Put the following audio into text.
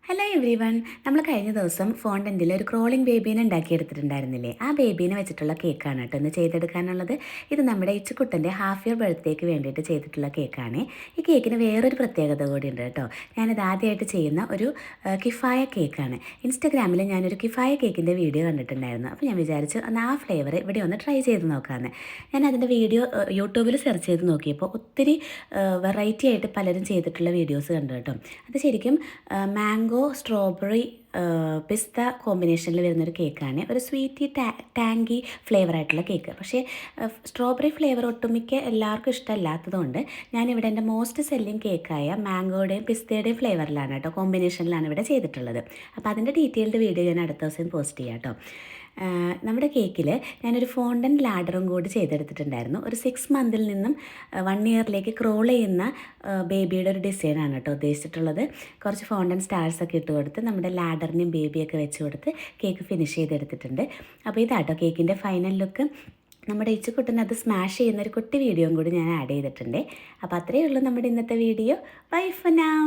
Hello every one. നമ്മൾ കഴിഞ്ഞ ദിവസം ഫോണ്ടൻറ്റിൽ ഒരു ക്രോളിംഗ് ബേബീനെ ഉണ്ടാക്കിയെടുത്തിട്ടുണ്ടായിരുന്നില്ലേ? ആ ബേബീനെ വെച്ചിട്ടുള്ള കേക്കാണ് കേട്ടോ ഇന്ന് ചെയ്തെടുക്കാനുള്ളത്. ഇത് നമ്മുടെ ഇച്ചുക്കുട്ടൻ്റെ ഹാഫ് ഇയർ ബർത്ത്ഡേക്ക് വേണ്ടിയിട്ട് ചെയ്തിട്ടുള്ള കേക്കാണ്. ഈ കേക്കിന് വേറൊരു പ്രത്യേകത കൂടി ഉണ്ട് കേട്ടോ. ഞാനിത് ആദ്യമായിട്ട് ചെയ്യുന്ന ഒരു കിഫായ കേക്കാണ്. ഇൻസ്റ്റഗ്രാമിൽ ഞാനൊരു കിഫായ കേക്കിൻ്റെ വീഡിയോ കണ്ടിട്ടുണ്ടായിരുന്നു. അപ്പോൾ ഞാൻ വിചാരിച്ചു എന്നാൽ ആ ഫ്ലേവർ ഇവിടെ ഒന്ന് ട്രൈ ചെയ്ത് നോക്കാമെന്ന്. ഞാൻ അതിൻ്റെ വീഡിയോ യൂട്യൂബിൽ സെർച്ച് ചെയ്ത് നോക്കിയപ്പോൾ ഒത്തിരി വെറൈറ്റി ആയിട്ട് പലരും ചെയ്തിട്ടുള്ള വീഡിയോസ് കണ്ടു കേട്ടോ. അത് ശരിക്കും മാംഗോ സ്ട്രോബെറി പിസ്ത കോമ്പിനേഷനിൽ വരുന്നൊരു കേക്കാണ്. ഒരു സ്വീറ്റി ടാങ്കി ഫ്ലേവർ ആയിട്ടുള്ള കേക്ക്. പക്ഷേ സ്ട്രോബെറി ഫ്ലേവർ ഒട്ടുമിക്ക എല്ലാവർക്കും ഇഷ്ടമല്ലാത്തതുകൊണ്ട് ഞാനിവിടെ എൻ്റെ മോസ്റ്റ് സെല്ലിങ് കേക്കായ മാംഗോയുടെയും പിസ്തയുടെയും ഫ്ലേവറിലാണ് കേട്ടോ, കോമ്പിനേഷനിലാണ് ഇവിടെ ചെയ്തിട്ടുള്ളത്. അപ്പോൾ അതിൻ്റെ ഡീറ്റെയിൽഡ് വീഡിയോ ഞാൻ അടുത്ത ദിവസം പോസ്റ്റ് ചെയ്യാം കേട്ടോ. നമ്മുടെ കേക്കിൽ ഞാനൊരു ഫോണ്ടൻ ലാഡറും കൂടി ചെയ്തെടുത്തിട്ടുണ്ടായിരുന്നു. ഒരു 6 മന്തിൽ നിന്നും 1 ഇയറിലേക്ക് ക്രോൾ ചെയ്യുന്ന ബേബിയുടെ ഒരു ഡിസൈനാണ് കേട്ടോ ഉദ്ദേശിച്ചിട്ടുള്ളത്. കുറച്ച് ഫോണ്ടൻ സ്റ്റാർസൊക്കെ ഇട്ട് കൊടുത്ത് നമ്മുടെ ലാഡറിനെയും ബേബിയൊക്കെ വെച്ച് കൊടുത്ത് കേക്ക് ഫിനിഷ് ചെയ്തെടുത്തിട്ടുണ്ട്. അപ്പോൾ ഇതാട്ടോ കേക്കിൻ്റെ ഫൈനൽ ലുക്ക്. നമ്മുടെ ഇച്ചുക്കുട്ടന് അത് സ്മാഷ് ചെയ്യുന്നൊരു കുട്ടി വീഡിയോയും കൂടി ഞാൻ ആഡ് ചെയ്തിട്ടുണ്ട്. അപ്പോൾ അത്രയേ ഉള്ളൂ നമ്മുടെ ഇന്നത്തെ വീഡിയോ. By for now.